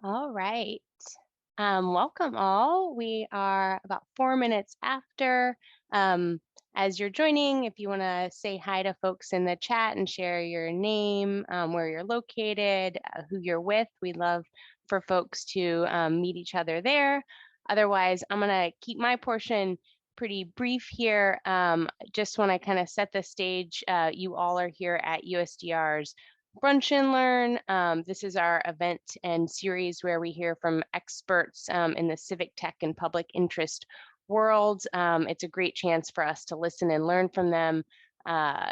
All right. Welcome all. We are about 4 minutes after. Um, as you're joining, if you want to say hi to folks in the chat and share your name, where you're located, who you're with, we love for folks to meet each other there. Otherwise, I'm going to keep my portion pretty brief here. Just want to kind of set the stage. You all are here at USDR's Brunch and Learn. This is our event and series where we hear from experts in the civic tech and public interest world. It's a great chance for us to listen and learn from them, uh,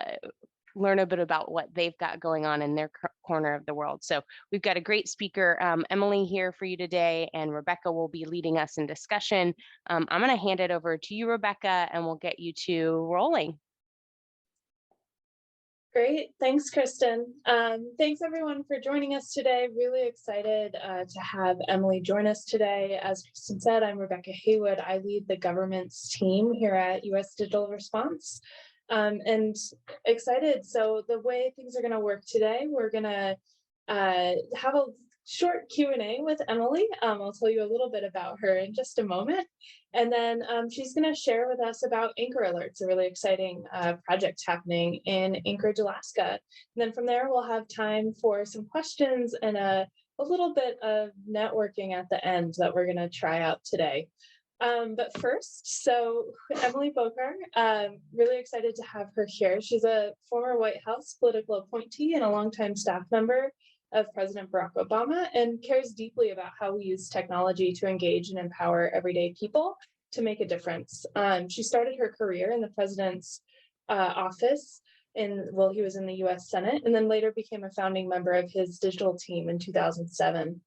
learn a bit about what they've got going on in their corner of the world. So we've got a great speaker, Emily, here for you today, and Rebecca will be leading us in discussion. I'm going to hand it over to you, Rebecca, and we'll get you to rolling. Great. Thanks, Kristen. Thanks, everyone, for joining us today. Really excited to have Emily join us today. As Kristen said, I'm Rebecca Haywood. I lead the government's team here at US Digital Response. And excited. So the way things are going to work today, we're going to have a short Q&A with Emily. I'll tell you a little bit about her in just a moment. And then she's going to share with us about Anchor Alerts, a really exciting project happening in Anchorage, Alaska. And then from there, we'll have time for some questions and a little bit of networking at the end that we're going to try out today. But first, so Emily Bokar, really excited to have her here. She's a former White House political appointee and a longtime staff member of President Barack Obama, and cares deeply about how we use technology to engage and empower everyday people to make a difference. She started her career in the president's office while he was in the US Senate, and then later became a founding member of his digital team in 2007.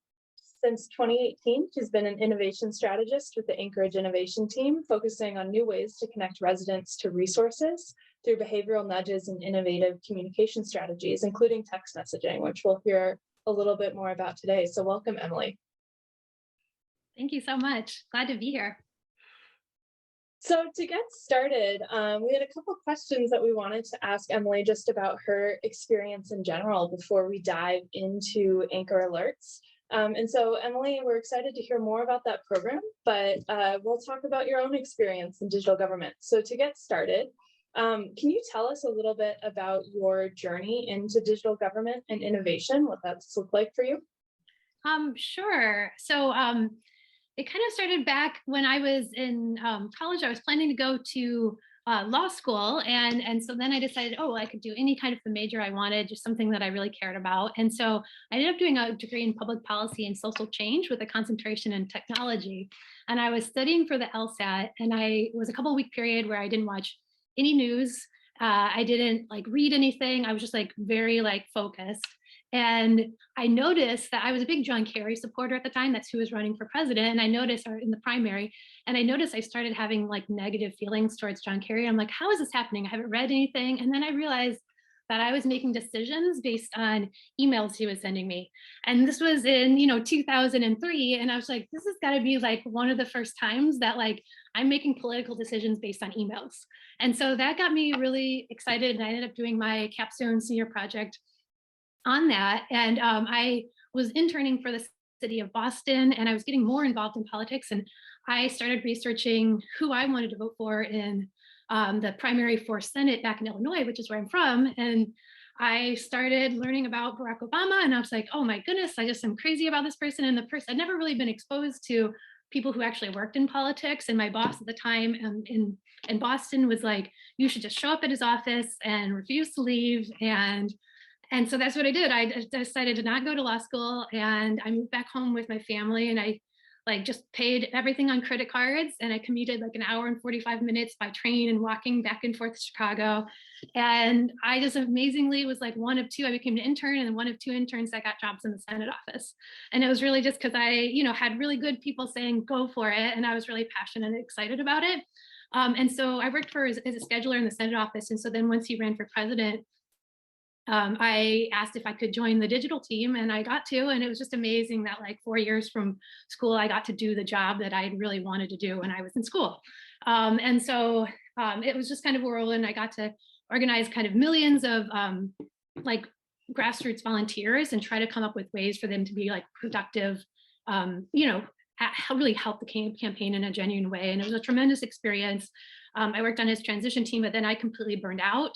Since 2018, she's been an innovation strategist with the Anchorage Innovation team, focusing on new ways to connect residents to resources through behavioral nudges and innovative communication strategies, including text messaging, which we'll hear a little bit more about today. So welcome, Emily. Thank you so much. Glad to be here. So to get started, we had a couple questions that we wanted to ask Emily just about her experience in general before we dive into Anchor Alerts. And so, Emily, we're excited to hear more about that program, but we'll talk about your own experience in digital government. So to get started, can you tell us a little bit about your journey into digital government and innovation, what that's looked like for you? Sure. So it kind of started back when I was in college. I was planning to go to law school. And so then I decided, oh, I could do any kind of a major I wanted, just something that I really cared about. And so I ended up doing a degree in public policy and social change with a concentration in technology. And I was studying for the LSAT, and it was a couple-week period where I didn't watch any news. I didn't read anything. I was just very focused. And I noticed that I was a big John Kerry supporter at the time. That's who was running for president. And I noticed, or in the primary, and I noticed I started having negative feelings towards John Kerry. I'm like, how is this happening? I haven't read anything. And then I realized that I was making decisions based on emails he was sending me. And this was in, 2003. And I was like, this has got to be one of the first times that I'm making political decisions based on emails. And so that got me really excited. And I ended up doing my capstone senior project on that. And I was interning for the city of Boston, and I was getting more involved in politics. And I started researching who I wanted to vote for in the primary for Senate back in Illinois, which is where I'm from. And I started learning about Barack Obama, and I was like, oh my goodness, I just am crazy about this person. And I'd never really been exposed to people who actually worked in politics. And my boss at the time in Boston was like, you should just show up at his office and refuse to leave. And so that's what I did. I decided to not go to law school, and I moved back home with my family, and I just paid everything on credit cards, and I commuted an hour and 45 minutes by train and walking back and forth to Chicago. And I just amazingly was one of two. I became an intern, and one of two interns that got jobs in the Senate office. And it was really just because I, had really good people saying, go for it. And I was really passionate and excited about it. And so I worked as a scheduler in the Senate office. And so then once he ran for president, I asked if I could join the digital team, and I got to, and it was just amazing that 4 years from school, I got to do the job that I really wanted to do when I was in school. And so it was just kind of a whirlwind. I got to organize kind of millions of grassroots volunteers and try to come up with ways for them to be productive really help the campaign in a genuine way. And it was a tremendous experience. I worked on his transition team, but then I completely burned out.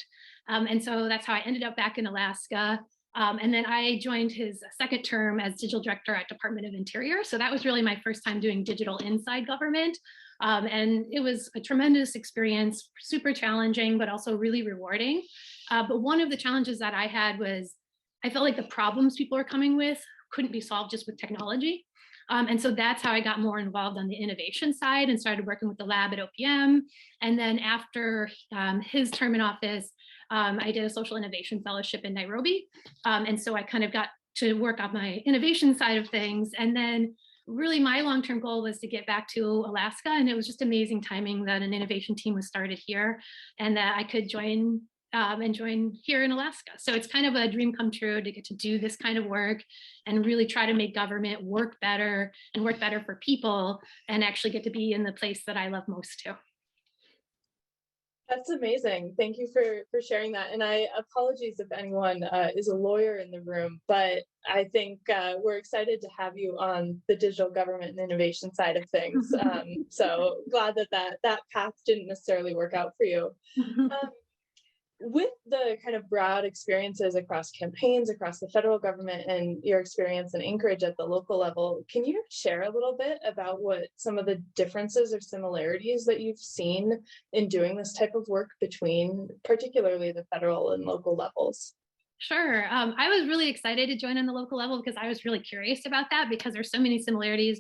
And so that's how I ended up back in Alaska. And then I joined his second term as digital director at Department of Interior. So that was really my first time doing digital inside government. And it was a tremendous experience, super challenging, but also really rewarding. But one of the challenges that I had was I felt like the problems people were coming with couldn't be solved just with technology. And so that's how I got more involved on the innovation side and started working with the lab at OPM. And then after his term in office, I did a social innovation fellowship in Nairobi. And so I kind of got to work on my innovation side of things. And then really my long-term goal was to get back to Alaska. And it was just amazing timing that an innovation team was started here and that I could join here in Alaska. So it's kind of a dream come true to get to do this kind of work and really try to make government work better and work better for people and actually get to be in the place that I love most too. That's amazing. Thank you for sharing that. And I apologies if anyone is a lawyer in the room, but I think we're excited to have you on the digital government and innovation side of things. So glad that path didn't necessarily work out for you. With the kind of broad experiences across campaigns, across the federal government, and your experience in Anchorage at the local level, can you share a little bit about what some of the differences or similarities that you've seen in doing this type of work between particularly the federal and local levels? Sure. I was really excited to join on the local level because I was really curious about that because there's so many similarities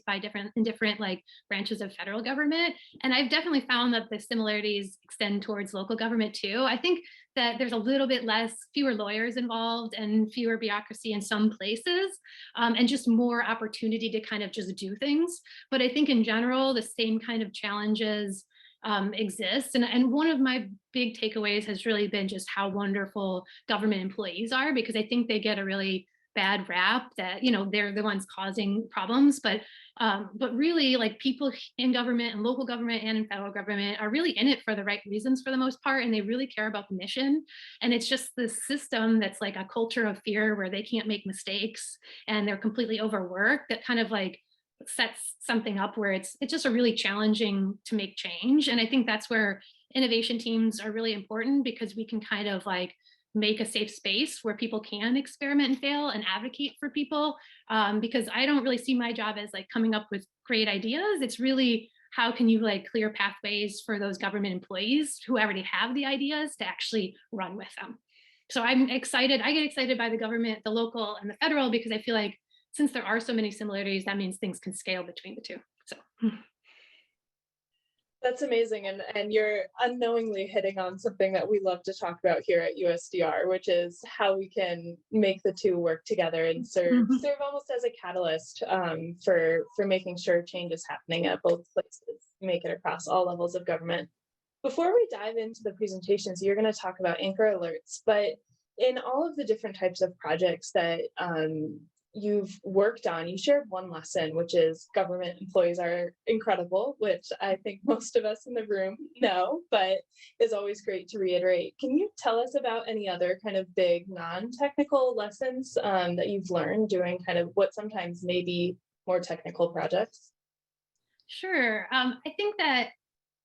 in different like branches of federal government. And I've definitely found that the similarities extend towards local government too. I think that there's a little bit fewer lawyers involved and fewer bureaucracy in some places, and just more opportunity to kind of just do things. But I think in general, the same kind of challenges exist. And one of my big takeaways has really been just how wonderful government employees are, because I think they get a really bad rap that, they're the ones causing problems. But really, like, people in government and local government and in federal government are really in it for the right reasons for the most part. And they really care about the mission. And it's just this system that's like a culture of fear where they can't make mistakes and they're completely overworked that kind of like sets something up where it's just a really challenging to make change. And I think that's where innovation teams are really important, because we can kind of like make a safe space where people can experiment and fail and advocate for people. Because I don't really see my job as like coming up with great ideas. It's really how can you like clear pathways for those government employees who already have the ideas to actually run with them. So I'm excited. I get excited by the government, the local and the federal, because I feel like since there are so many similarities, that means things can scale between the two. So that's amazing. And you're unknowingly hitting on something that we love to talk about here at USDR, which is how we can make the two work together and serve almost as a catalyst for making sure change is happening at both places, make it across all levels of government. Before we dive into the presentations, you're going to talk about anchor alerts, but in all of the different types of projects that you've worked on, you shared one lesson, which is government employees are incredible, which I think most of us in the room know, but is always great to reiterate. Can you tell us about any other kind of big non-technical lessons that you've learned doing kind of what sometimes may be more technical projects? Sure. I think that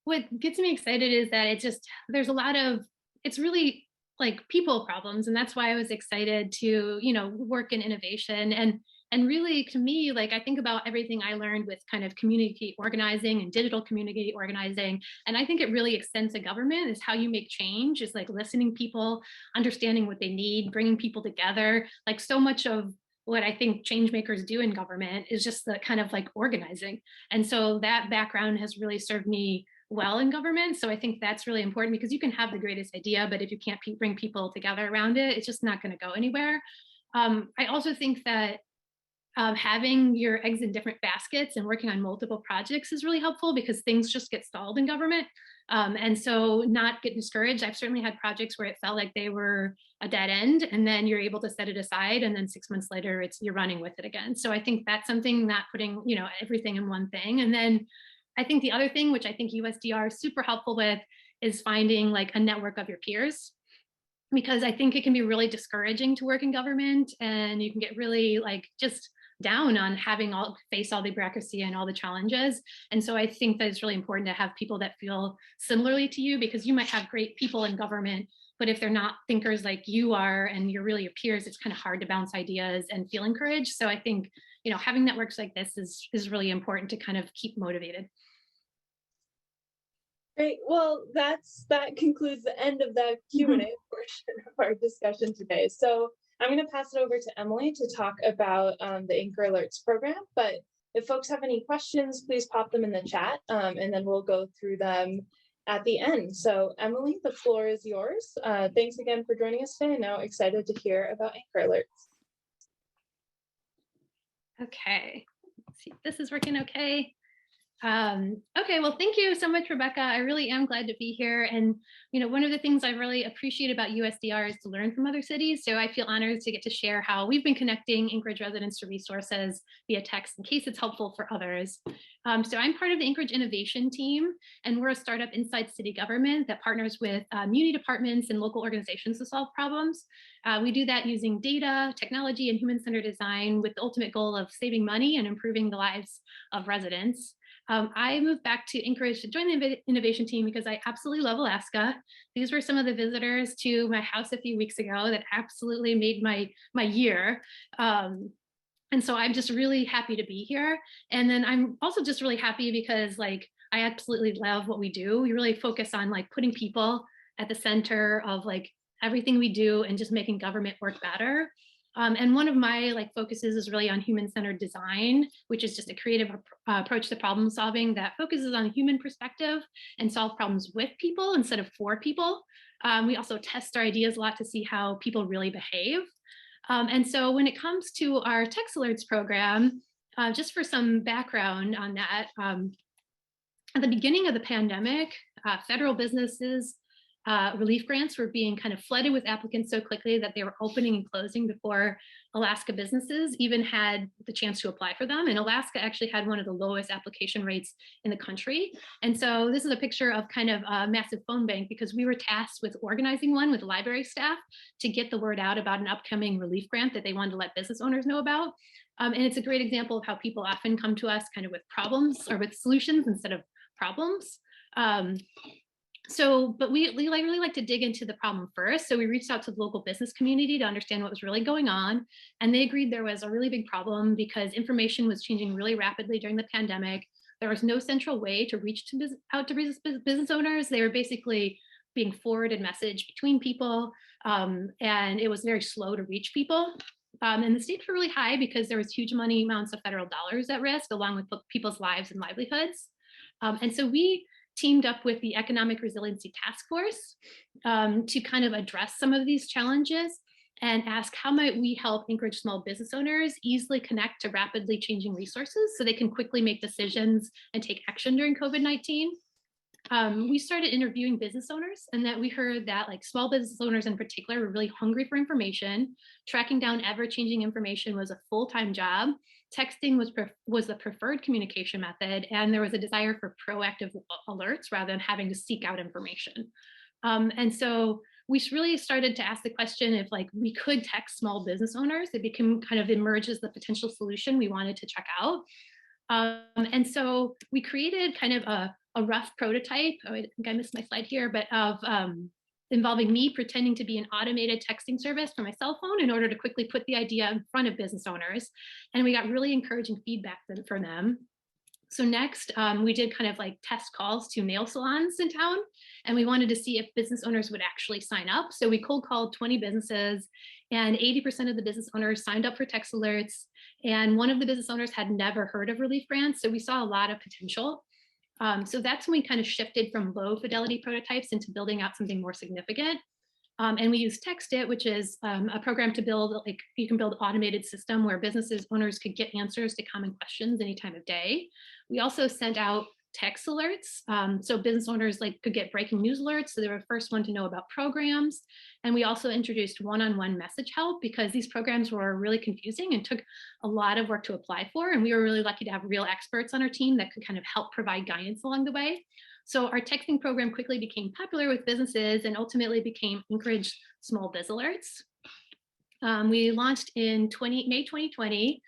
what gets me excited is that there's a lot of, it's really like people problems. And that's why I was excited to, work in innovation. And really, to me, like, I think about everything I learned with kind of community organizing and digital community organizing. And I think it really extends to government, is how you make change, is like listening to people, understanding what they need, bringing people together. Like, so much of what I think change makers do in government is just the kind of like organizing. And so that background has really served me well in government. So I think that's really important, because you can have the greatest idea, but if you can't bring people together around it, it's just not going to go anywhere. I also think that having your eggs in different baskets and working on multiple projects is really helpful, because things just get stalled in government. And so not get discouraged. I've certainly had projects where it felt like they were a dead end, and then you're able to set it aside, and then 6 months later you're running with it again. So I think that's something, not putting everything in one thing. And then I think the other thing, which I think USDR is super helpful with, is finding like a network of your peers, because I think it can be really discouraging to work in government, and you can get really like just down on having face all the bureaucracy and all the challenges. And so I think that it's really important to have people that feel similarly to you, because you might have great people in government, but if they're not thinkers like you are and you're really your peers, it's kind of hard to bounce ideas and feel encouraged. So I think, having networks like this is really important to kind of keep motivated. Great. Well, that concludes the end of the Q&A portion of our discussion today. So I'm going to pass it over to Emily to talk about the Anchor Alerts program. But if folks have any questions, please pop them in the chat, and then we'll go through them at the end. So Emily, the floor is yours. Thanks again for joining us today. Now excited to hear about Anchor Alerts. Okay, let's see if this is working okay. Okay, well, thank you so much, Rebecca. I really am glad to be here. And, one of the things I really appreciate about USDR is to learn from other cities. So I feel honored to get to share how we've been connecting Anchorage residents to resources via text in case it's helpful for others. So I'm part of the Anchorage Innovation team, and we're a startup inside city government that partners with muni departments and local organizations to solve problems. We do that using data, technology, and human-centered design with the ultimate goal of saving money and improving the lives of residents. I moved back to Anchorage to join the innovation team because I absolutely love Alaska. These were some of the visitors to my house a few weeks ago that absolutely made my year. And so I'm just really happy to be here. And then I'm also just really happy because I absolutely love what we do. We really focus on putting people at the center of everything we do and just making government work better. And one of my focuses is really on human-centered design, which is just a creative approach to problem solving that focuses on human perspective and solve problems with people instead of for people. We also test our ideas a lot to see how people really behave. And so when it comes to our text alerts program, just for some background on that, at the beginning of the pandemic, federal businesses relief grants were being kind of flooded with applicants so quickly that they were opening and closing before Alaska businesses even had the chance to apply for them. And Alaska actually had one of the lowest application rates in the country. And so this is a picture of kind of a massive phone bank, because we were tasked with organizing one with library staff to get the word out about an upcoming relief grant that they wanted to let business owners know about. And it's a great example of how people often come to us kind of with problems or with solutions instead of problems. But we really like to dig into the problem first. So we reached out to the local business community to understand what was really going on. And they agreed there was a really big problem because information was changing really rapidly during the pandemic. There was no central way to reach out to business owners. They were basically being forwarded message between people. And it was very slow to reach people. And the stakes were really high because there was huge amounts of federal dollars at risk, along with people's lives and livelihoods. And so we teamed up with the Economic Resiliency Task Force to kind of address some of these challenges and ask how might we help Anchorage small business owners easily connect to rapidly changing resources so they can quickly make decisions and take action during COVID-19. We started interviewing business owners, and that we heard that small business owners in particular were really hungry for information. Tracking down ever-changing information was a full-time job. Texting was the preferred communication method, and there was a desire for proactive alerts rather than having to seek out information. And so we really started to ask the question if we could text small business owners. It became kind of emerged as the potential solution we wanted to check out. And so we created kind of a rough prototype. Oh, I think I missed my slide here, but of involving me pretending to be an automated texting service from my cell phone in order to quickly put the idea in front of business owners. And we got really encouraging feedback from them. So next, we did kind of test calls to nail salons in town, and we wanted to see if business owners would actually sign up. So we cold called 20 businesses, and 80% of the business owners signed up for text alerts. And one of the business owners had never heard of relief grants, so we saw a lot of potential. So that's when we kind of shifted from low fidelity prototypes into building out something more significant. And we use TextIt, which is a program to build, you can build automated system where businesses owners could get answers to common questions any time of day. We also sent out text alerts. So business owners could get breaking news alerts. So they were the first one to know about programs. And we also introduced one-on-one message help because these programs were really confusing and took a lot of work to apply for. And we were really lucky to have real experts on our team that could kind of help provide guidance along the way. So our texting program quickly became popular with businesses and ultimately became Anchorage Small Biz Alerts. We launched in May 2020.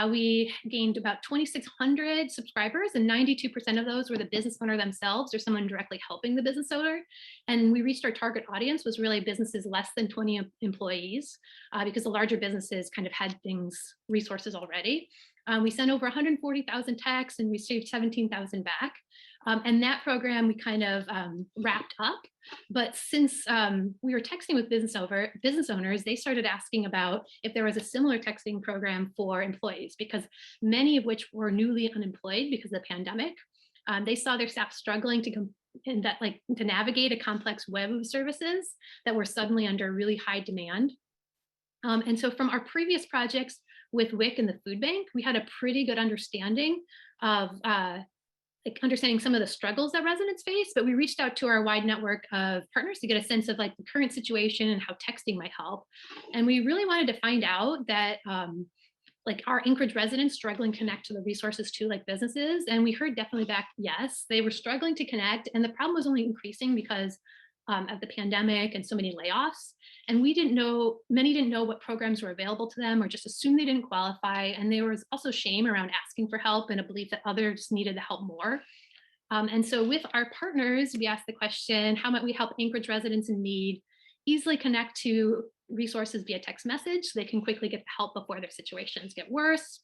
We gained about 2,600 subscribers, and 92% of those were the business owner themselves or someone directly helping the business owner. And we reached our target audience was really businesses less than 20 employees, because the larger businesses kind of had resources already. We sent over 140,000 texts and received 17,000 back. And that program we kind of wrapped up. But since we were texting with business owners, they started asking about if there was a similar texting program for employees, because many of which were newly unemployed because of the pandemic. They saw their staff struggling to navigate a complex web of services that were suddenly under really high demand. And so from our previous projects with WIC and the food bank, we had a pretty good understanding of understanding some of the struggles that residents face, but we reached out to our wide network of partners to get a sense of like the current situation and how texting might help. And we really wanted to find out that like our Anchorage residents struggling to connect to the resources too, like businesses. And we heard definitely back, yes, they were struggling to connect. And the problem was only increasing because of the pandemic and so many layoffs. And many didn't know what programs were available to them or just assumed they didn't qualify. And there was also shame around asking for help and a belief that others needed the help more. And so with our partners, we asked the question, how might we help Anchorage residents in need easily connect to resources via text message so they can quickly get the help before their situations get worse?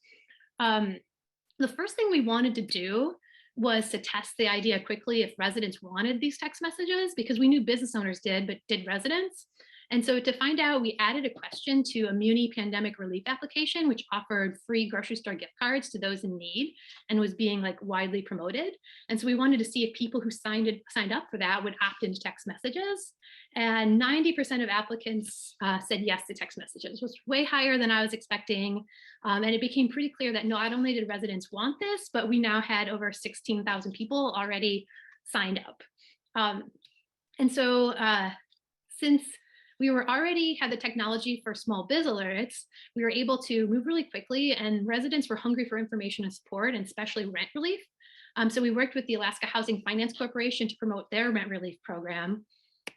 The first thing we wanted to do was to test the idea quickly if residents wanted these text messages, because we knew business owners did, but did residents? And so to find out, we added a question to a Muni pandemic relief application, which offered free grocery store gift cards to those in need and was being like widely promoted. And so we wanted to see if people who signed up for that would opt into text messages. And 90% of applicants said yes to text messages, which was way higher than I was expecting. And it became pretty clear that not only did residents want this, but we now had over 16,000 people already signed up. And so since we were already had the technology for small biz alerts, we were able to move really quickly, and residents were hungry for information and support, and especially rent relief. So we worked with the Alaska Housing Finance Corporation to promote their rent relief program.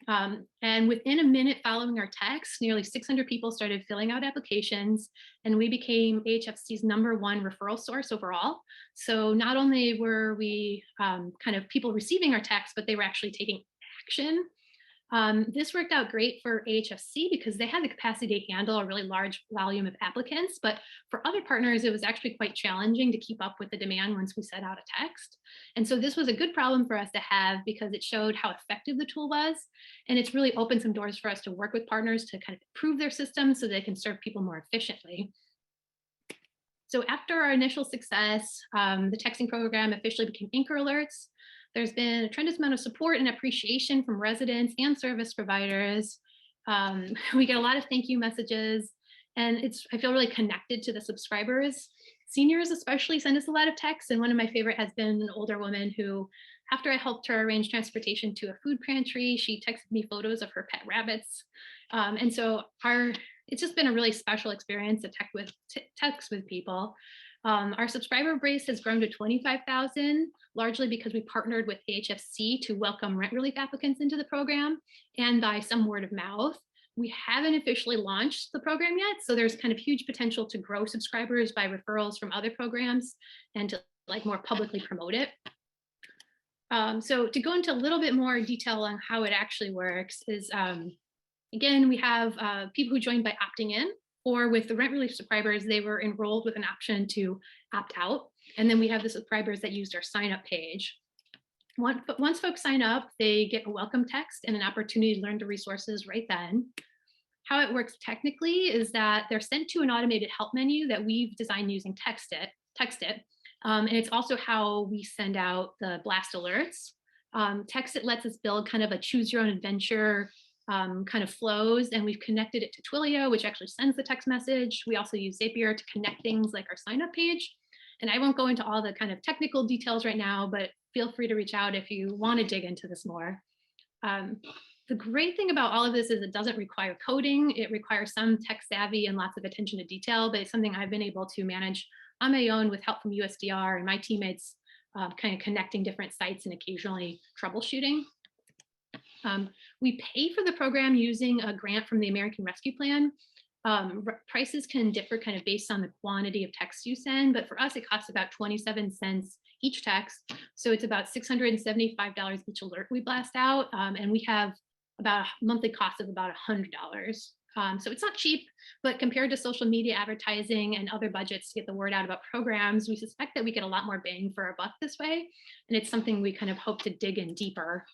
And within a minute following our text, nearly 600 people started filling out applications, and we became AHFC's #1 referral source overall. So not only were we kind of people receiving our text, but they were actually taking action. This worked out great for AHFC because they had the capacity to handle a really large volume of applicants, but for other partners, it was actually quite challenging to keep up with the demand once we set out a text. And so this was a good problem for us to have because it showed how effective the tool was. And it's really opened some doors for us to work with partners to kind of improve their systems so they can serve people more efficiently. So after our initial success, the texting program officially became Anchor Alerts. There's been a tremendous amount of support and appreciation from residents and service providers. We get a lot of thank you messages, and I feel really connected to the subscribers. Seniors especially send us a lot of texts, and one of my favorite has been an older woman who, after I helped her arrange transportation to a food pantry, she texted me photos of her pet rabbits. And so it's just been a really special experience to text with people. Our subscriber base has grown to 25,000, largely because we partnered with AHFC to welcome rent relief applicants into the program and by some word of mouth. We haven't officially launched the program yet, so there's kind of huge potential to grow subscribers by referrals from other programs and to like more publicly promote it. So to go into a little bit more detail on how it actually works is, again, we have people who joined by opting in, or with the rent relief subscribers, they were enrolled with an option to opt out. And then we have the subscribers that used our sign up page. Once folks sign up, they get a welcome text and an opportunity to learn the resources right then. How it works technically is that they're sent to an automated help menu that we've designed using Text It. And it's also how we send out the blast alerts. Text It lets us build kind of a choose your own adventure kind of flows, and we've connected it to Twilio, which actually sends the text message. We also use Zapier to connect things like our sign up page. And I won't go into all the kind of technical details right now, but feel free to reach out if you want to dig into this more. The great thing about all of this is it doesn't require coding. It requires some tech savvy and lots of attention to detail, but it's something I've been able to manage on my own with help from USDR and my teammates kind of connecting different sites and occasionally troubleshooting. We pay for the program using a grant from the American Rescue Plan. Prices can differ kind of based on the quantity of text you send, but for us, it costs about 27 cents each text. So it's about $675 each alert we blast out. And we have about a monthly cost of about $100. So it's not cheap, but compared to social media advertising and other budgets to get the word out about programs, we suspect that we get a lot more bang for our buck this way. And it's something we kind of hope to dig in deeper.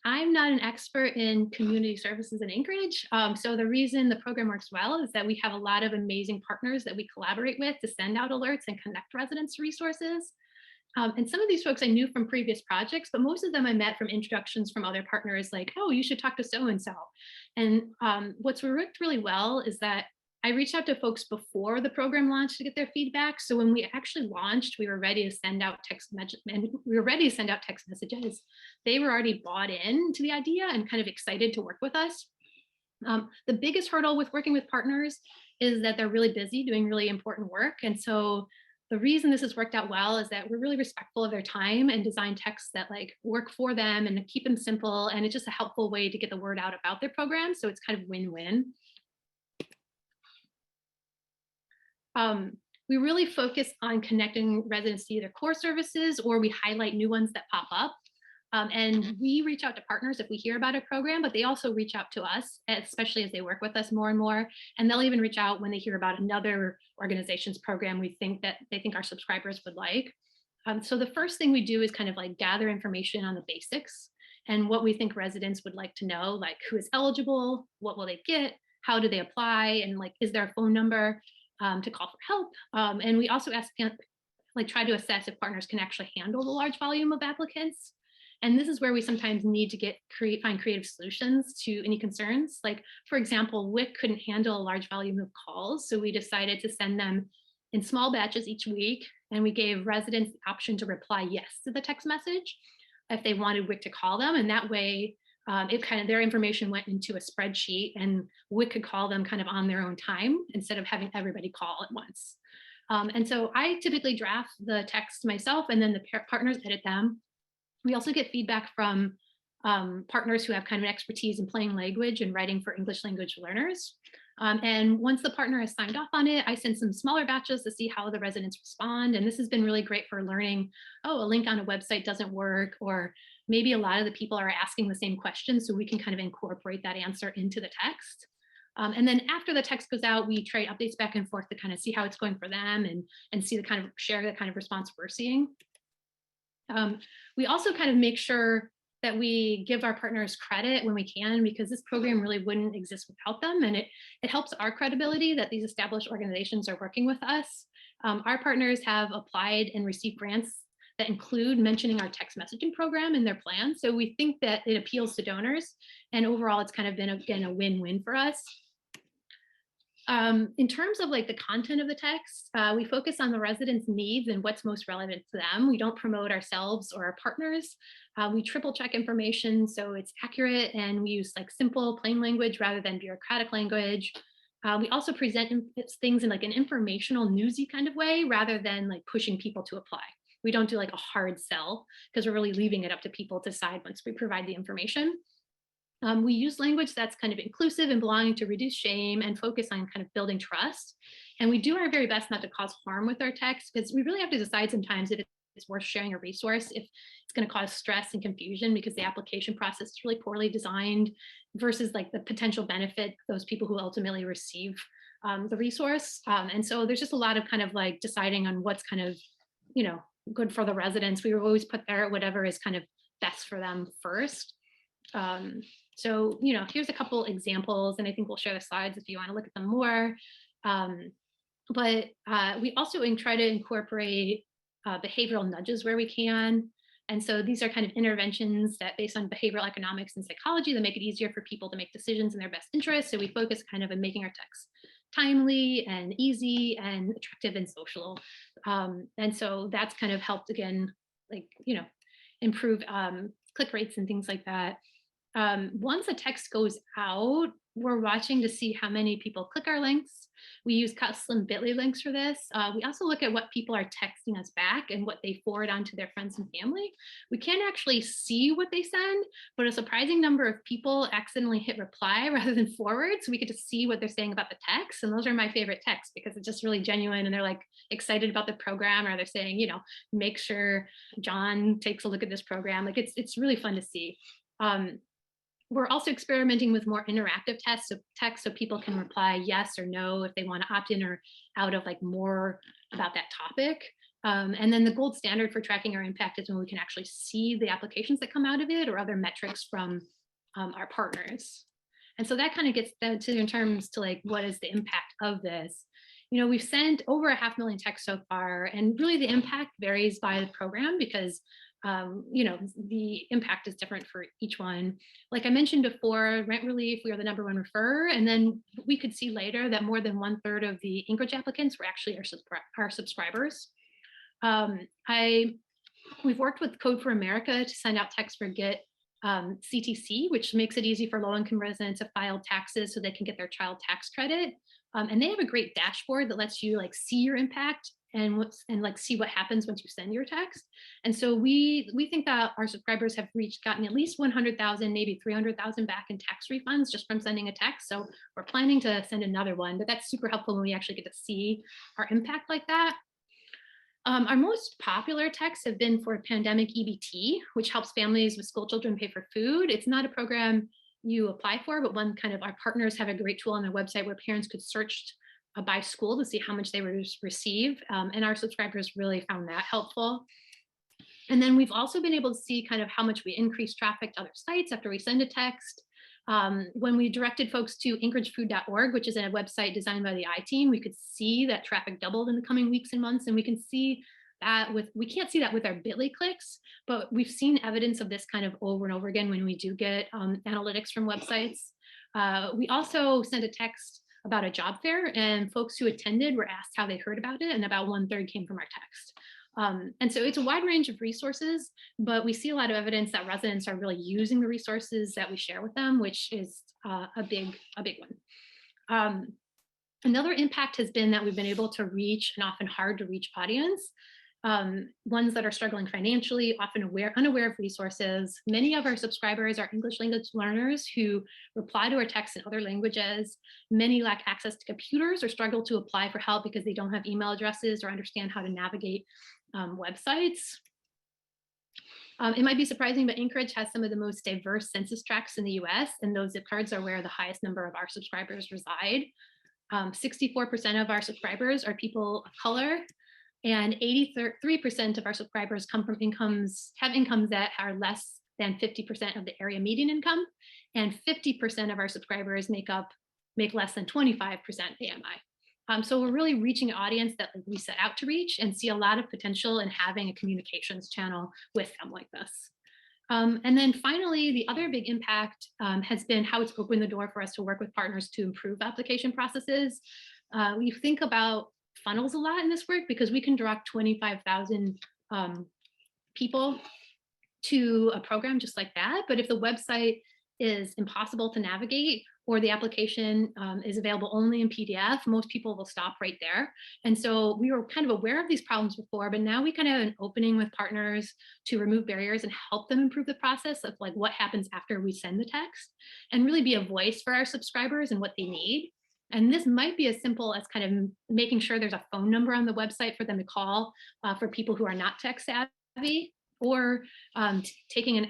I'm not an expert in community services in Anchorage. So the reason the program works well is that we have a lot of amazing partners that we collaborate with to send out alerts and connect residents to resources. And some of these folks I knew from previous projects, but most of them I met from introductions from other partners like, oh, you should talk to so-and-so. And what's worked really well is that I reached out to folks before the program launched to get their feedback. So when we actually launched, we were ready to send out text messages. They were already bought in to the idea and kind of excited to work with us. The biggest hurdle with working with partners is that they're really busy doing really important work. And so the reason this has worked out well is that we're really respectful of their time and design texts that like work for them and keep them simple. And it's just a helpful way to get the word out about their program. So it's kind of win-win. We really focus on connecting residents to either core services or we highlight new ones that pop up. And we reach out to partners if we hear about a program, but they also reach out to us, especially as they work with us more and more. And they'll even reach out when they hear about another organization's program they think our subscribers would like. So the first thing we do is kind of like gather information on the basics and what we think residents would like to know, like who is eligible, what will they get, how do they apply, and like, is there a phone number to call for help? And we also try to assess if partners can actually handle the large volume of applicants. And this is where we sometimes need to find creative solutions to any concerns. Like, for example, WIC couldn't handle a large volume of calls, so we decided to send them in small batches each week, and we gave residents the option to reply yes to the text message if they wanted WIC to call them, and that way their information went into a spreadsheet, and WIC could call them kind of on their own time instead of having everybody call at once. And so I typically draft the text myself, and then the partners edit them. We also get feedback from partners who have kind of expertise in plain language and writing for English language learners. And once the partner has signed off on it, I send some smaller batches to see how the residents respond. And this has been really great for learning, oh, a link on a website doesn't work, or maybe a lot of the people are asking the same question, so we can kind of incorporate that answer into the text. And then after the text goes out, we trade updates back and forth to kind of see how it's going for them and share the kind of response we're seeing. We also kind of make sure that we give our partners credit when we can, because this program really wouldn't exist without them. And it helps our credibility that these established organizations are working with us. Our partners have applied and received grants that include mentioning our text messaging program in their plan. So we think that it appeals to donors. And overall, it's kind of been, again, a win-win for us. In terms of like the content of the text, we focus on the residents' needs and what's most relevant to them. We don't promote ourselves or our partners. We triple check information so it's accurate, and we use like simple, plain language rather than bureaucratic language. We also present things in like an informational, newsy kind of way rather than like pushing people to apply. We don't do like a hard sell because we're really leaving it up to people to decide once we provide the information. We use language that's kind of inclusive and belonging to reduce shame and focus on kind of building trust. And we do our very best not to cause harm with our text, because we really have to decide sometimes if it's worth sharing a resource, if it's going to cause stress and confusion because the application process is really poorly designed versus like the potential benefit those people who ultimately receive the resource. And so there's just a lot of kind of like deciding on what's kind of, good for the residents. We always put there whatever is kind of best for them first. So, here's a couple examples, and I think we'll share the slides if you want to look at them more. But we also try to incorporate behavioral nudges where we can. And so these are kind of interventions that based on behavioral economics and psychology that make it easier for people to make decisions in their best interest. So we focus kind of on making our text timely and easy and attractive and social. And so that's kind of helped, again, improve click rates and things like that. Once a text goes out, we're watching to see how many people click our links. We use custom bit.ly links for this. We also look at what people are texting us back and what they forward on to their friends and family. We can't actually see what they send, but a surprising number of people accidentally hit reply rather than forward. So we get to see what they're saying about the text. And those are my favorite texts because it's just really genuine and they're like excited about the program, or they're saying, you know, make sure John takes a look at this program. Like it's really fun to see. We're also experimenting with more interactive text so people can reply yes or no if they want to opt in or out of like more about that topic. And then the gold standard for tracking our impact is when we can actually see the applications that come out of it or other metrics from our partners. And so that kind of gets down to in terms to like, what is the impact of this? You know, we've sent over 500,000 texts so far, and really the impact varies by the program because you know, the impact is different for each one. Like I mentioned before, rent relief, we are the #1 referrer. And then we could see later that more than 1/3 of the Anchorage applicants were actually our subscribers. We've worked with Code for America to send out text for Get CTC, which makes it easy for low-income residents to file taxes so they can get their child tax credit. And they have a great dashboard that lets you like see your impact and like see what happens once you send your text. And so we think that our subscribers have gotten at least 100,000, maybe 300,000 back in tax refunds just from sending a text. So we're planning to send another one, but that's super helpful when we actually get to see our impact like that. Our most popular texts have been for pandemic EBT, which helps families with school children pay for food. It's not a program you apply for, but one kind of our partners have a great tool on their website where parents could search by school to see how much they receive. And our subscribers really found that helpful. And then we've also been able to see kind of how much we increase traffic to other sites after we send a text. When we directed folks to anchoragefood.org, which is a website designed by the I-team, we could see that traffic doubled in the coming weeks and months. And we can see that we can't see that with our bit.ly clicks, but we've seen evidence of this kind of over and over again when we do get analytics from websites. We also sent a text about a job fair, and folks who attended were asked how they heard about it, and about 1/3 came from our text. And so it's a wide range of resources, but we see a lot of evidence that residents are really using the resources that we share with them, which is a big one. Another impact has been that we've been able to reach an often hard to reach audience. Ones that are struggling financially, often unaware of resources. Many of our subscribers are English language learners who reply to our texts in other languages. Many lack access to computers or struggle to apply for help because they don't have email addresses or understand how to navigate websites. It might be surprising, but Anchorage has some of the most diverse census tracts in the US, and those zip cards are where the highest number of our subscribers reside. 64% of our subscribers are people of color, and 83% of our subscribers come from have incomes that are less than 50% of the area median income, and 50% of our subscribers make less than 25% AMI. So we're really reaching an audience that we set out to reach, and see a lot of potential in having a communications channel with them like this. And then finally, the other big impact has been how it's opened the door for us to work with partners to improve application processes. We think about funnels a lot in this work because we can direct 25,000 people to a program just like that. But if the website is impossible to navigate, or the application is available only in PDF, most people will stop right there. And so we were kind of aware of these problems before, but now we kind of have an opening with partners to remove barriers and help them improve the process of like what happens after we send the text, and really be a voice for our subscribers and what they need. And this might be as simple as kind of making sure there's a phone number on the website for them to call for people who are not tech savvy, or taking an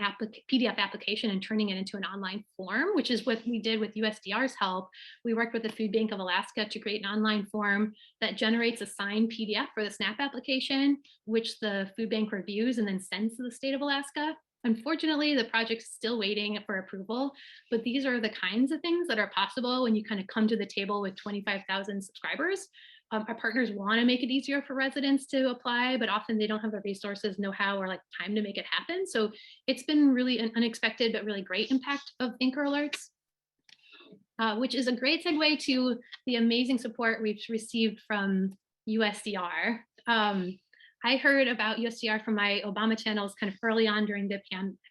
PDF application and turning it into an online form, which is what we did with USDR's help. We worked with the Food Bank of Alaska to create an online form that generates a signed PDF for the SNAP application, which the food bank reviews and then sends to the state of Alaska. Unfortunately, the project's still waiting for approval, but these are the kinds of things that are possible when you kind of come to the table with 25,000 subscribers. Our partners want to make it easier for residents to apply, but often they don't have the resources, know-how, or like time to make it happen. So it's been really an unexpected but really great impact of Anchor Alerts, which is a great segue to the amazing support we've received from USDR. I heard about USDR from my Obama channels kind of early on during the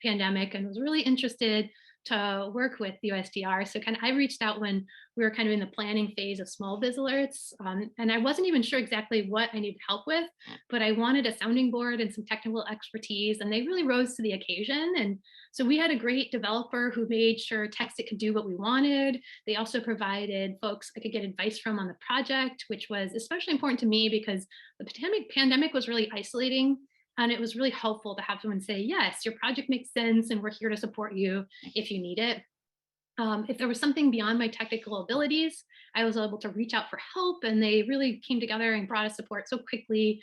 pandemic, and was really interested to work with USDR. So kind of I reached out when we were kind of in the planning phase of small biz alerts. And I wasn't even sure exactly what I needed help with, but I wanted a sounding board and some technical expertise, and they really rose to the occasion. And so we had a great developer who made sure TextIt could do what we wanted. They also provided folks I could get advice from on the project, which was especially important to me because the pandemic was really isolating. And it was really helpful to have someone say, yes, your project makes sense and we're here to support you if you need it. If there was something beyond my technical abilities, I was able to reach out for help, and they really came together and brought us support so quickly.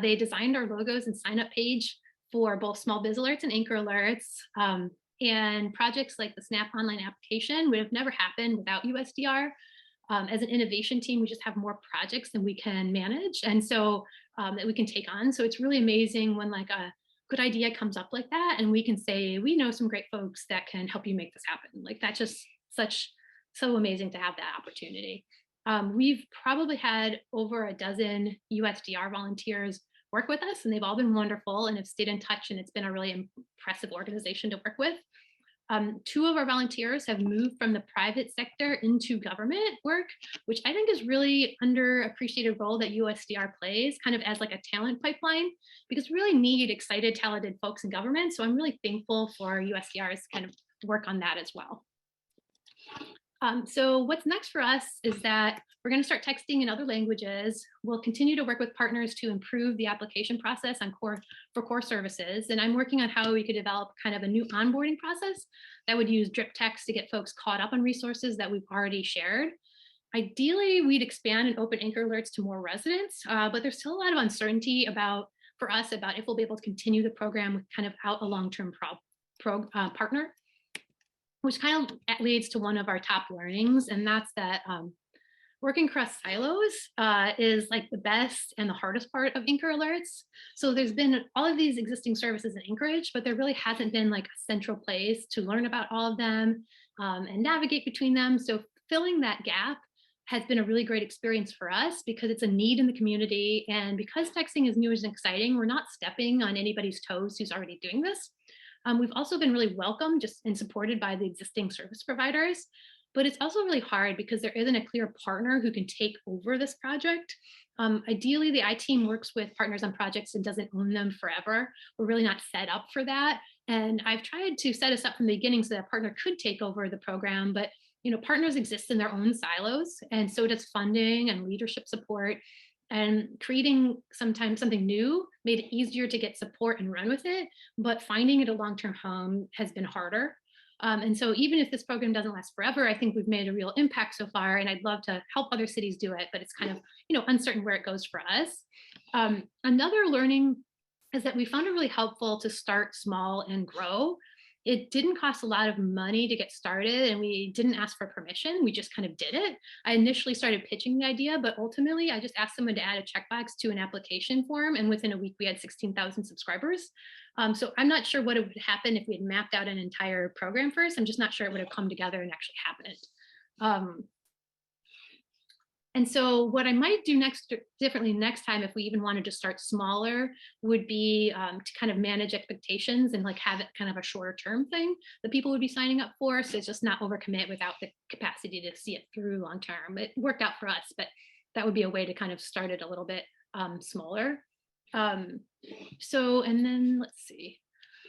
They designed our logos and sign up page for both small biz alerts and anchor alerts. And projects like the Snap online application would have never happened without USDR. As an innovation team, we just have more projects than we can manage, and so that we can take on. So it's really amazing when like a good idea comes up like that, and we can say, we know some great folks that can help you make this happen. Like that's just so amazing to have that opportunity. We've probably had over a dozen USDR volunteers work with us, and they've all been wonderful and have stayed in touch, and it's been a really impressive organization to work with. Two of our volunteers have moved from the private sector into government work, which I think is really underappreciated role that USDR plays kind of as like a talent pipeline, because we really need excited, talented folks in government. So I'm really thankful for USDR's kind of work on that as well. So what's next for us is that we're going to start texting in other languages. We'll continue to work with partners to improve the application process on core services. And I'm working on how we could develop kind of a new onboarding process that would use drip text to get folks caught up on resources that we've already shared. Ideally, we'd expand and open anchor alerts to more residents, but there's still a lot of uncertainty for us about if we'll be able to continue the program with kind of out a long-term partner, which kind of leads to one of our top learnings, and that's that working across silos is like the best and the hardest part of anchor alerts. So there's been all of these existing services in Anchorage, but there really hasn't been like a central place to learn about all of them and navigate between them. So filling that gap has been a really great experience for us because it's a need in the community. And because texting is new and exciting, we're not stepping on anybody's toes who's already doing this. We've also been really welcomed and supported by the existing service providers, but it's also really hard because there isn't a clear partner who can take over this project. Ideally, the I team works with partners on projects and doesn't own them forever. We're really not set up for that. And I've tried to set us up from the beginning so that a partner could take over the program, but partners exist in their own silos, and so does funding and leadership support. And creating sometimes something new made it easier to get support and run with it, but finding it a long-term home has been harder. And so even if this program doesn't last forever, I think we've made a real impact so far, and I'd love to help other cities do it, but it's kind of uncertain where it goes for us. Another learning is that we found it really helpful to start small and grow. It didn't cost a lot of money to get started, and we didn't ask for permission. We just kind of did it. I initially started pitching the idea, but ultimately I just asked someone to add a checkbox to an application form, and within a week we had 16,000 subscribers. So I'm not sure what would happen if we had mapped out an entire program first. I'm just not sure it would have come together and actually happened. And so what I might do differently next time, if we even wanted to start smaller, would be to kind of manage expectations and like have it kind of a shorter term thing that people would be signing up for. So it's just not overcommit without the capacity to see it through long term. It worked out for us, but that would be a way to kind of start it a little bit smaller. And then let's see.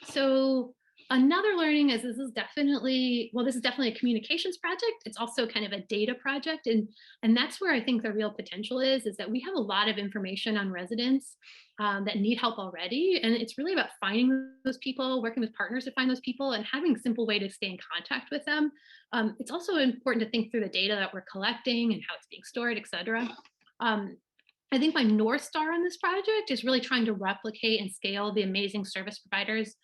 So another learning is this is definitely a communications project. It's also kind of a data project. And that's where I think the real potential is that we have a lot of information on residents that need help already. And it's really about finding those people, working with partners to find those people, and having a simple way to stay in contact with them. It's also important to think through the data that we're collecting and how it's being stored, et cetera. I think my North Star on this project is really trying to replicate and scale the amazing service providers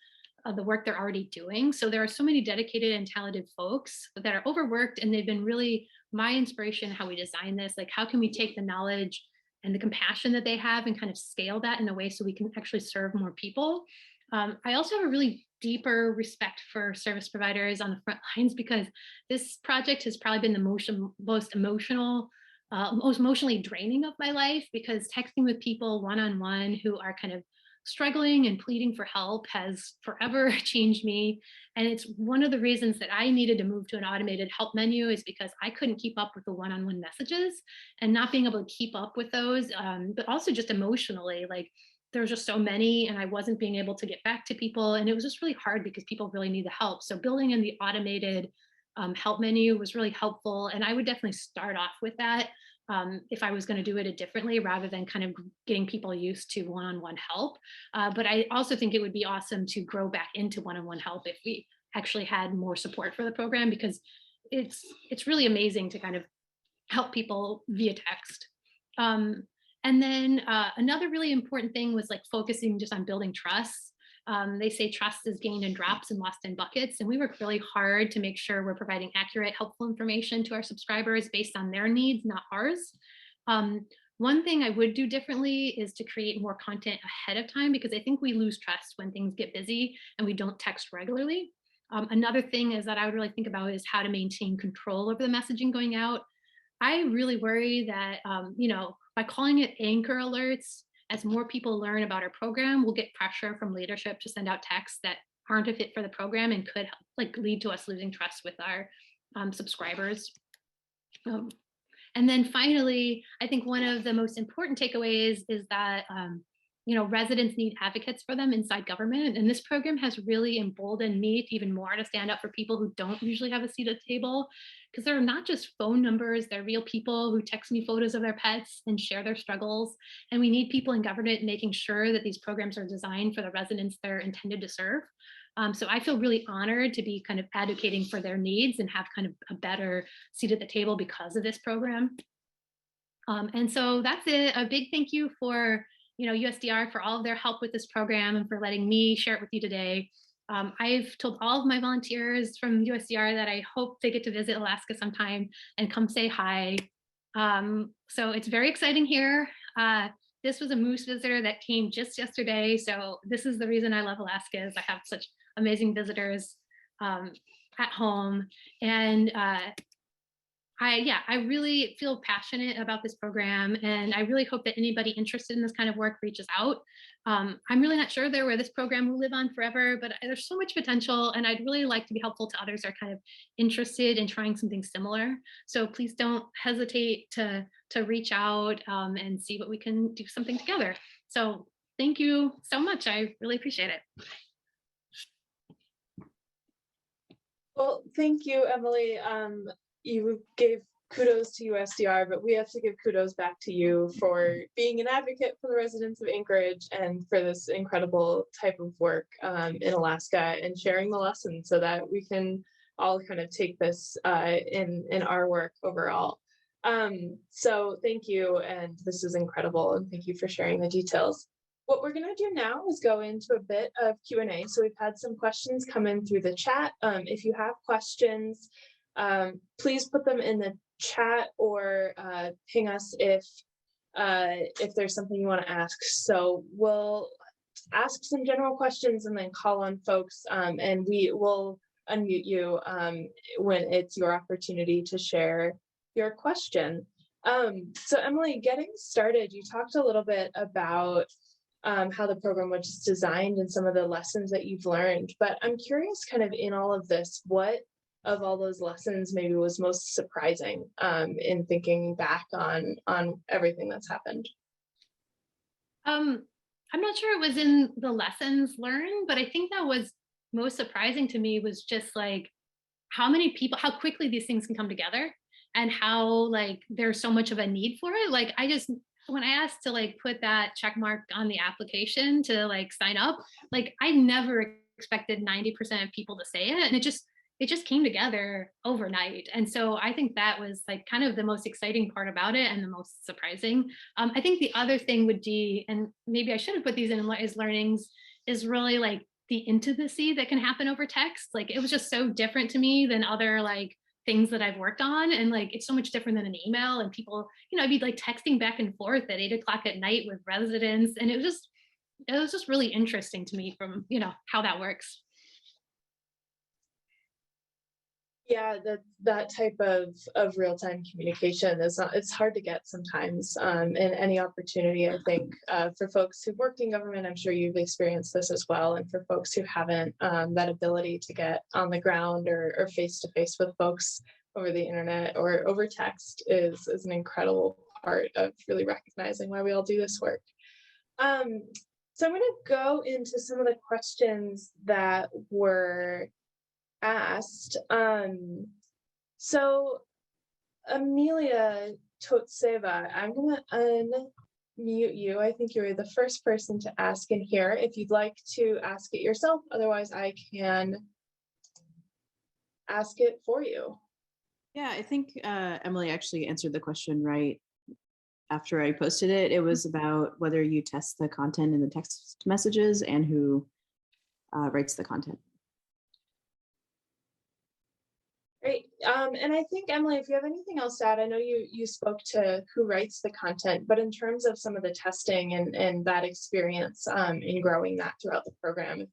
the work they're already doing. So there are so many dedicated and talented folks that are overworked, and they've been really my inspiration how we design this. Like, how can we take the knowledge and the compassion that they have and kind of scale that in a way so we can actually serve more people? I also have a really deeper respect for service providers on the front lines, because this project has probably been the most emotionally draining of my life, because texting with people one-on-one who are kind of struggling and pleading for help has forever changed me. And it's one of the reasons that I needed to move to an automated help menu, is because I couldn't keep up with the one-on-one messages, and not being able to keep up with those, but also just emotionally, like there's just so many and I wasn't being able to get back to people. And it was just really hard because people really need the help. So building in the automated help menu was really helpful. And I would definitely start off with that if I was going to do it differently, rather than kind of getting people used to one-on-one help. But I also think it would be awesome to grow back into one-on-one help if we actually had more support for the program, because it's really amazing to kind of help people via text. And then another really important thing was like focusing just on building trust. They say trust is gained in drops and lost in buckets. And we work really hard to make sure we're providing accurate, helpful information to our subscribers based on their needs, not ours. One thing I would do differently is to create more content ahead of time, because I think we lose trust when things get busy and we don't text regularly. Another thing is that I would really think about is how to maintain control over the messaging going out. I really worry that, by calling it anchor alerts, as more people learn about our program, we'll get pressure from leadership to send out texts that aren't a fit for the program and could lead to us losing trust with our subscribers. And then finally, I think one of the most important takeaways is that residents need advocates for them inside government. And this program has really emboldened me to even more to stand up for people who don't usually have a seat at the table, because they're not just phone numbers, they're real people who text me photos of their pets and share their struggles. And we need people in government making sure that these programs are designed for the residents they're intended to serve. So I feel really honored to be kind of advocating for their needs and have kind of a better seat at the table because of this program. And so that's it. A big thank you for USDR for all of their help with this program and for letting me share it with you today. I've told all of my volunteers from USDR that I hope they get to visit Alaska sometime and come say hi. So it's very exciting here. This was a moose visitor that came just yesterday. So this is the reason I love Alaska, is I have such amazing visitors at home. And I really feel passionate about this program, and I really hope that anybody interested in this kind of work reaches out. I'm really not sure where this program will live on forever, but there's so much potential, and I'd really like to be helpful to others that are kind of interested in trying something similar. So please don't hesitate to reach out and see what we can do something together. So thank you so much. I really appreciate it. Well, thank you, Emily. You gave kudos to USDR, but we have to give kudos back to you for being an advocate for the residents of Anchorage and for this incredible type of work in Alaska, and sharing the lessons so that we can all kind of take this in our work overall. So thank you, and this is incredible, and thank you for sharing the details. What we're going to do now is go into a bit of Q&A. So we've had some questions come in through the chat. If you have questions, please put them in the chat, or ping us if there's something you want to ask. So we'll ask some general questions and then call on folks, and we will unmute you when it's your opportunity to share your question. So Emily, getting started, you talked a little bit about how the program was designed and some of the lessons that you've learned, but I'm curious, kind of in all of this, what of all those lessons maybe was most surprising in thinking back on everything that's happened? I'm not sure it was in the lessons learned, but I think that was most surprising to me was just like how quickly these things can come together, and how there's so much of a need for it. When I asked to put that check mark on the application to sign up, I never expected 90% of people to say it, and it just came together overnight. And so I think that was kind of the most exciting part about it, and the most surprising. I think the other thing would be, and maybe I should have put these in as learnings, is really the intimacy that can happen over text. It was just so different to me than other things that I've worked on. And it's so much different than an email, and people, I'd be texting back and forth at 8 o'clock at night with residents. And it was just really interesting to me from, how that works. Yeah, that type of real-time communication is not, it's hard to get sometimes, in any opportunity. I think for folks who've worked in government, I'm sure you've experienced this as well. And for folks who haven't, that ability to get on the ground or face to face with folks over the internet or over text is an incredible part of really recognizing why we all do this work. Um, so I'm going to go into some of the questions that were asked. So Amelia Totseva, I'm gonna unmute you. I think you were the first person to ask in here. If you'd like to ask it yourself, otherwise I can ask it for you. Yeah, I think Emily actually answered the question right after I posted it. It was about whether you test the content in the text messages and who writes the content. Great. And I think, Emily, if you have anything else to add, I know you spoke to who writes the content, but in terms of some of the testing and that experience in growing that throughout the program.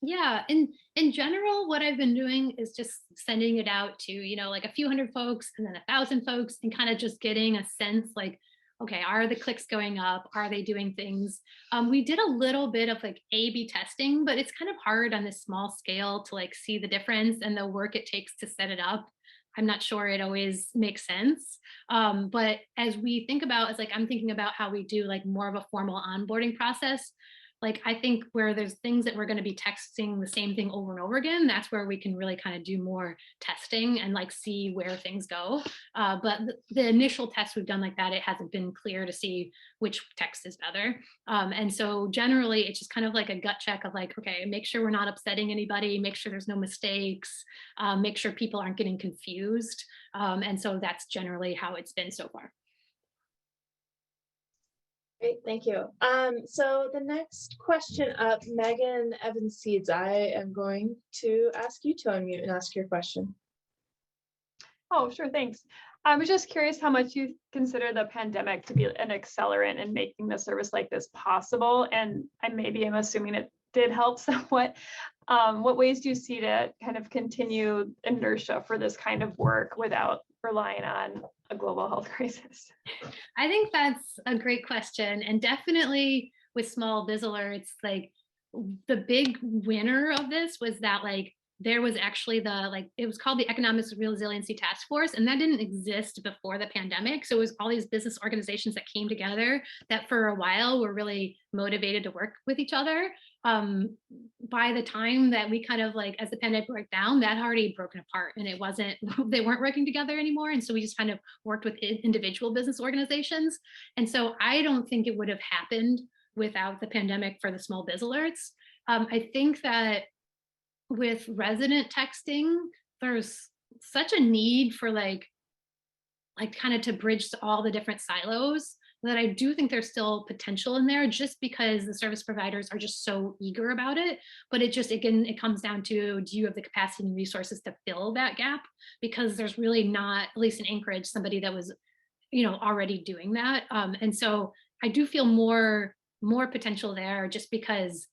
Yeah, in general, what I've been doing is just sending it out to, like a few hundred folks and then 1,000 folks, and kind of just getting a sense like, okay, are the clicks going up? Are they doing things? We did a little bit of like A/B testing, but it's kind of hard on this small scale to like see the difference and the work it takes to set it up. I'm not sure it always makes sense. But as we think about, it's like I'm thinking about how we do like more of a formal onboarding process. Like I think where there's things that we're going to be texting the same thing over and over again, that's where we can really kind of do more testing and like see where things go. But the initial tests we've done like that, it hasn't been clear to see which text is better. And so generally it's just kind of like a gut check of like, okay, make sure we're not upsetting anybody, make sure there's no mistakes, make sure people aren't getting confused. And so that's generally how it's been so far. Great, thank you. So the next question up, Megan Evans Seeds, I am going to ask you to unmute and ask your question. Oh, sure, thanks. I was just curious how much you consider the pandemic to be an accelerant in making the service like this possible. And I'm assuming it did help somewhat. What ways do you see to kind of continue inertia for this kind of work without relying on a global health crisis? I think that's a great question. And definitely with small biz alerts, like the big winner of this was that like there was actually it was called the Economic Resiliency Task Force, and that didn't exist before the pandemic. So it was all these business organizations that came together that for a while were really motivated to work with each other. By the time that we kind of like, as the pandemic broke down, that had already broken apart and they weren't working together anymore. And so we just kind of worked with individual business organizations. And so I don't think it would have happened without the pandemic for the small biz alerts. I think that with resident texting, there's such a need for like kind of to bridge all the different silos that I do think there's still potential in there just because the service providers are just so eager about it. But it just, again, it comes down to, do you have the capacity and resources to fill that gap? Because there's really not, at least in Anchorage, somebody that was, already doing that. And so I do feel more potential there just because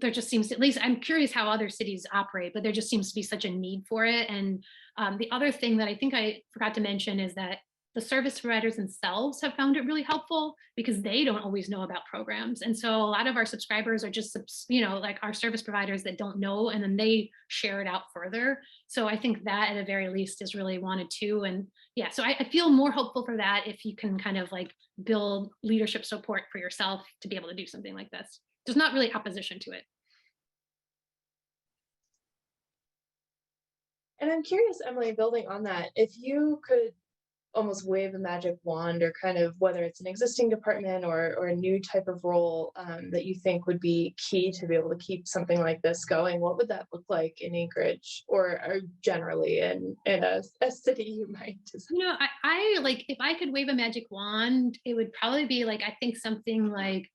there just seems to, at least I'm curious how other cities operate, but there just seems to be such a need for it. And the other thing that I think I forgot to mention is that the service providers themselves have found it really helpful because they don't always know about programs. And so a lot of our subscribers are just, like our service providers that don't know, and then they share it out further. So I think that at the very least is really wanted too. And yeah, so I feel more hopeful for that if you can kind of like build leadership support for yourself to be able to do something like this. There's not really opposition to it. And I'm curious, Emily, building on that, if you could almost wave a magic wand, or kind of whether it's an existing department or a new type of role that you think would be key to be able to keep something like this going, what would that look like in Anchorage or generally in a city you might design? I like, if I could wave a magic wand, it would probably be like, I think something like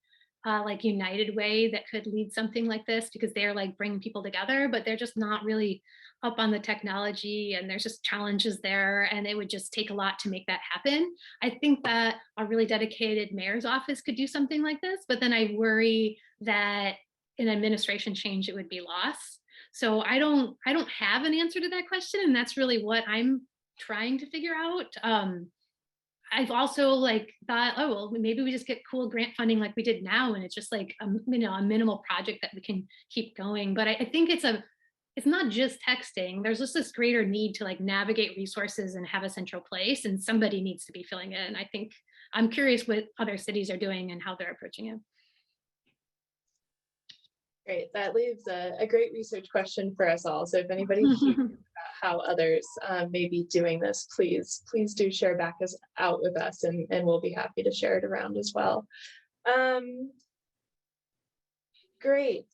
United Way that could lead something like this, because they're like bringing people together, but they're just not really up on the technology, and there's just challenges there, and it would just take a lot to make that happen. I think that a really dedicated mayor's office could do something like this, but then I worry that in administration change it would be lost. So I don't have an answer to that question, and that's really what I'm trying to figure out. I've also like thought, oh well, maybe we just get cool grant funding like we did now, and it's just like a minimal project that we can keep going. But I think it's not just texting. There's just this greater need to like navigate resources and have a central place, and somebody needs to be filling it. And I think I'm curious what other cities are doing and how they're approaching it. Great. That leaves a great research question for us all. So if anybody curious about how others may be doing this, please do share back out with us, and we'll be happy to share it around as well. Great.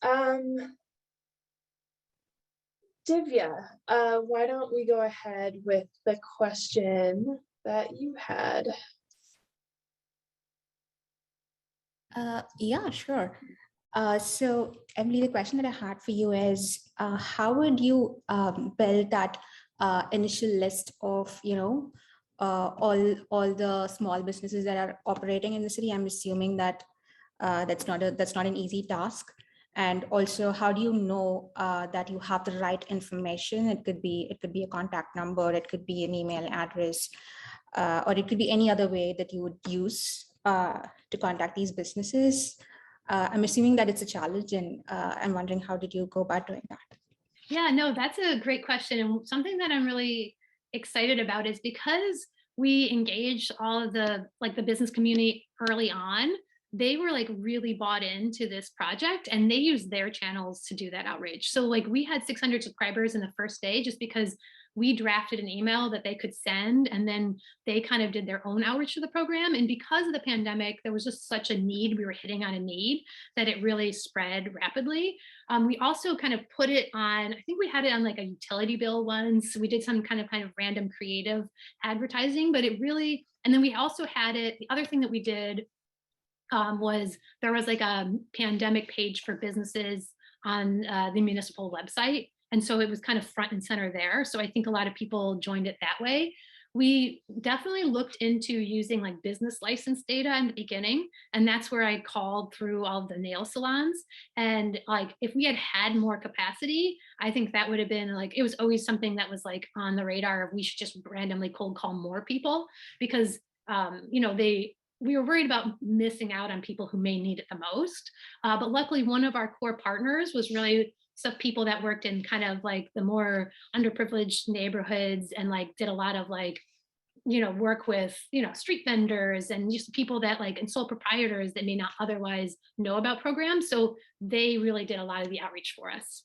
Divya, why don't we go ahead with the question that you had? Yeah, sure. So Emily, the question that I had for you is, how would you build that initial list of, all the small businesses that are operating in the city? I'm assuming that that's not an easy task. And also, how do you know that you have the right information? It could be a contact number, it could be an email address, or it could be any other way that you would use to contact these businesses. I'm assuming that it's a challenge, and I'm wondering, how did you go about doing that? Yeah, no, that's a great question. And something that I'm really excited about is because we engaged all of the business community early on, they were like really bought into this project, and they used their channels to do that outreach. So like we had 600 subscribers in the first day just because we drafted an email that they could send, and then they kind of did their own outreach to the program. And because of the pandemic, there was just such a need, we were hitting on a need, that it really spread rapidly. We also kind of put it on, I think we had it on like a utility bill once. We did some kind of random creative advertising, but it really, and then we also had it, the other thing that we did was there was like a pandemic page for businesses on the municipal website. And so it was kind of front and center there. So I think a lot of people joined it that way. We definitely looked into using like business license data in the beginning. And that's where I called through all the nail salons. And like, if we had more capacity, I think that would have been like, it was always something that was like on the radar of we should just randomly cold call more people, because, we were worried about missing out on people who may need it the most. But luckily, one of our core partners was really some people that worked in kind of like the more underprivileged neighborhoods, and like did a lot of like, work with, street vendors and just people that like, and sole proprietors that may not otherwise know about programs. So they really did a lot of the outreach for us.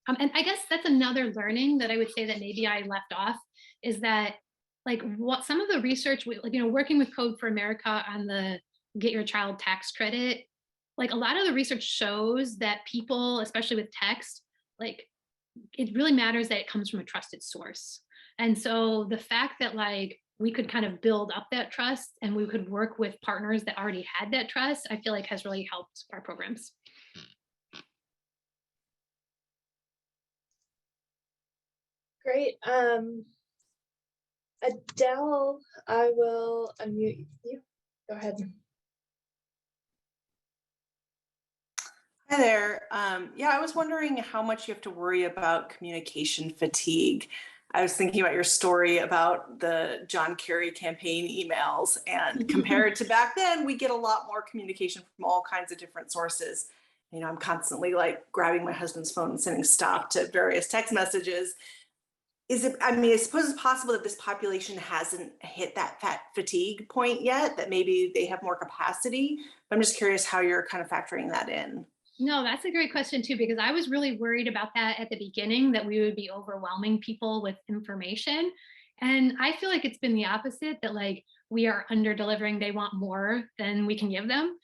And I guess that's another learning that I would say that maybe I left off, is that like what some of the research, working with Code for America on the Get Your Child tax credit, like a lot of the research shows that people, especially with text, like it really matters that it comes from a trusted source. And so the fact that like we could kind of build up that trust, and we could work with partners that already had that trust, I feel like has really helped our programs. Great. Adele, I will unmute you. Go ahead. Hi there. Yeah, I was wondering how much you have to worry about communication fatigue. I was thinking about your story about the John Kerry campaign emails, and compared to back then, we get a lot more communication from all kinds of different sources. I'm constantly like grabbing my husband's phone and sending stop to various text messages. I suppose it's possible that this population hasn't hit that fatigue point yet, that maybe they have more capacity. But I'm just curious how you're kind of factoring that in. No, that's a great question too, because I was really worried about that at the beginning, that we would be overwhelming people with information. And I feel like it's been the opposite, that like we are under delivering. They want more than we can give them.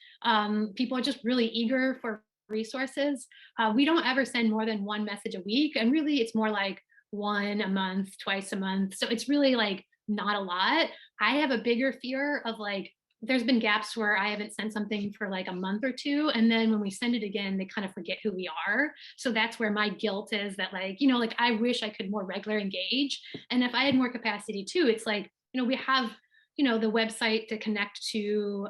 People are just really eager for resources. We don't ever send more than one message a week. And really it's more like one a month, twice a month. So it's really like not a lot. I have a bigger fear of like, there's been gaps where I haven't sent something for like a month or two. And then when we send it again, they kind of forget who we are. So that's where my guilt is, that like, like I wish I could more regular engage. And if I had more capacity too, it's like, we have, the website to connect to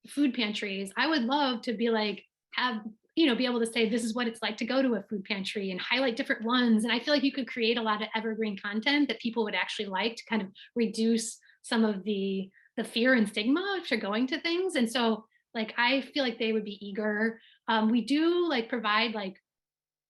food pantries. I would love to be like, have, be able to say, this is what it's like to go to a food pantry and highlight different ones. And I feel like you could create a lot of evergreen content that people would actually like to kind of reduce some of the fear and stigma if you're going to things. And so like, I feel like they would be eager. We do like provide like,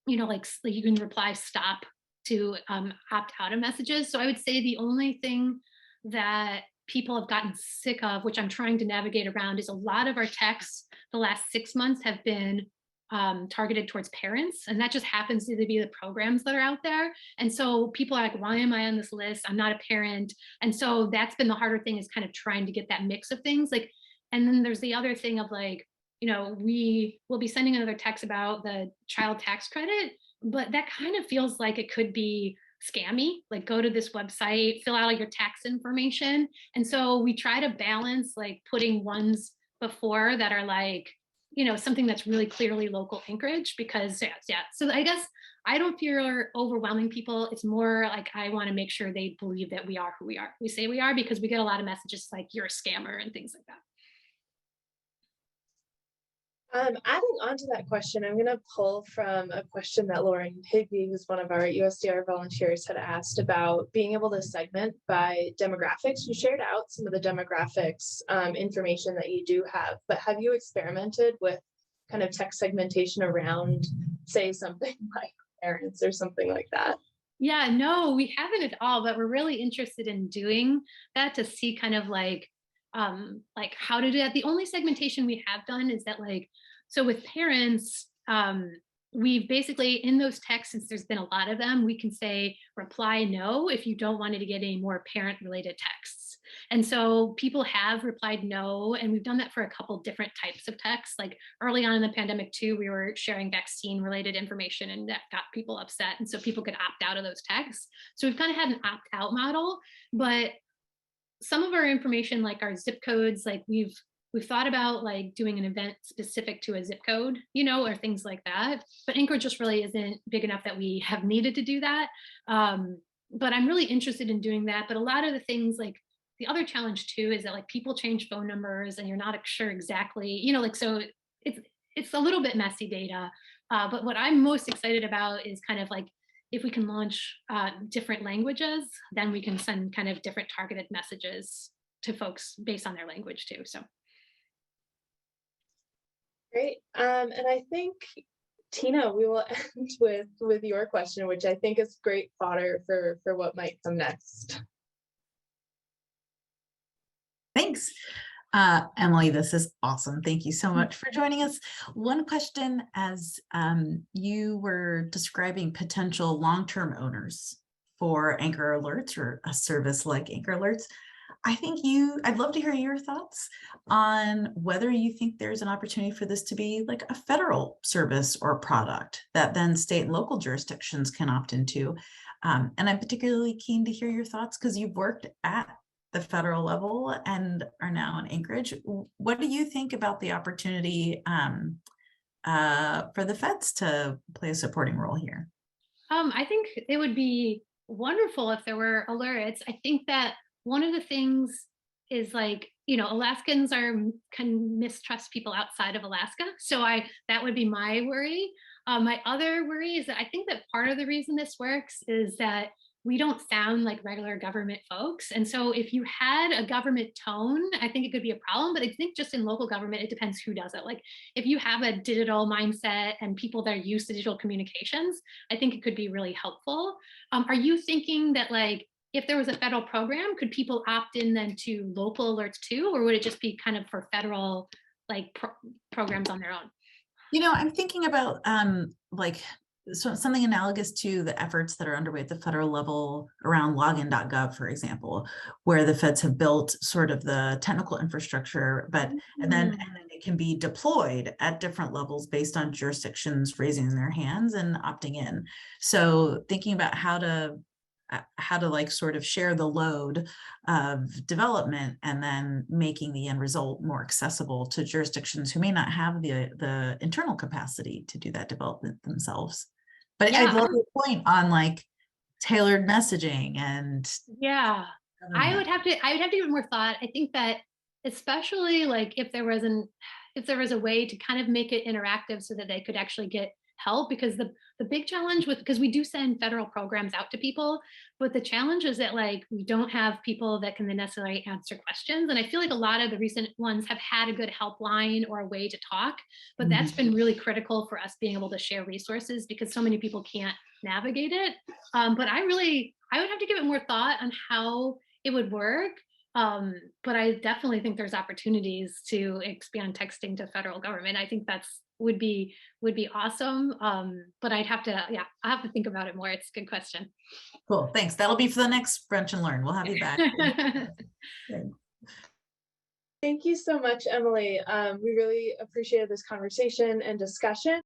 like you can reply stop to opt out of messages. So I would say the only thing that people have gotten sick of, which I'm trying to navigate around, is a lot of our texts the last 6 months have been targeted towards parents. And that just happens to be the programs that are out there. And so people are like, why am I on this list? I'm not a parent. And so that's been the harder thing, is kind of trying to get that mix of things. Like, and then there's the other thing of like, we will be sending another text about the child tax credit, but that kind of feels like it could be scammy, like go to this website, fill out all your tax information. And so we try to balance like putting ones before that are like, something that's really clearly local Anchorage, because yeah. So I guess I don't fear overwhelming people. It's more like I want to make sure they believe that we are who we say we are, because we get a lot of messages like you're a scammer and things like that. Adding on to that question, I'm going to pull from a question that Lauren Higby, who's one of our USDR volunteers, had asked about being able to segment by demographics. You shared out some of the demographics information that you do have, but have you experimented with kind of text segmentation around, say, something like parents or something like that? Yeah, no, we haven't at all, but we're really interested in doing that to see kind of like how to do that. The only segmentation we have done is that like, so with parents, we've basically in those texts, since there's been a lot of them, we can say reply no if you don't want it to get any more parent related texts. And so people have replied no, and we've done that for a couple different types of texts. Like early on in the pandemic too, we were sharing vaccine related information, and that got people upset. And so people could opt out of those texts. So we've kind of had an opt out model, but some of our information, like our zip codes, like we've thought about like doing an event specific to a zip code, or things like that. But Anchorage just really isn't big enough that we have needed to do that. But I'm really interested in doing that. But a lot of the things, like the other challenge too, is that like people change phone numbers and you're not sure exactly, so it's a little bit messy data. But what I'm most excited about is kind of like, if we can launch different languages, then we can send kind of different targeted messages to folks based on their language too. So. Great. And I think, Tina, we will end with your question, which I think is great fodder for what might come next. Thanks. Emily, this is awesome. Thank you so much for joining us. One question, as you were describing potential long-term owners for Anchor Alerts or a service like Anchor Alerts, I'd love to hear your thoughts on whether you think there's an opportunity for this to be like a federal service or product that then state and local jurisdictions can opt into. And I'm particularly keen to hear your thoughts because you've worked at the federal level and are now in Anchorage. What do you think about the opportunity for the feds to play a supporting role here? I think it would be wonderful if there were alerts. I think that one of the things is like, Alaskans can mistrust people outside of Alaska. So that would be my worry. My other worry is that I think that part of the reason this works is that we don't sound like regular government folks. And so if you had a government tone, I think it could be a problem. But I think just in local government, it depends who does it. Like if you have a digital mindset and people that are used to digital communications, I think it could be really helpful. Are you thinking that like, if there was a federal program, could people opt in then to local alerts too? Or would it just be kind of for federal like programs on their own? I'm thinking about something analogous to the efforts that are underway at the federal level around login.gov, for example, where the feds have built sort of the technical infrastructure, and then it can be deployed at different levels based on jurisdictions raising their hands and opting in. So thinking about how to like sort of share the load of development and then making the end result more accessible to jurisdictions who may not have the internal capacity to do that development themselves. But yeah. I love your point on like tailored messaging and I would have to give it more thought. I think that especially like if there was if there was a way to kind of make it interactive so that they could actually get help, because the big challenge with, because we do send federal programs out to people, but the challenge is that like we don't have people that can then necessarily answer questions. And I feel like a lot of the recent ones have had a good helpline or a way to talk, but that's been really critical for us being able to share resources because so many people can't navigate it. But I would have to give it more thought on how it would work. But I definitely think there's opportunities to expand texting to federal government. I think that's would be awesome. But I'll have to think about it more. It's a good question. Cool, thanks. That'll be for the next Brunch and Learn. We'll have you back. Thank you so much, Emily. We really appreciated this conversation and discussion.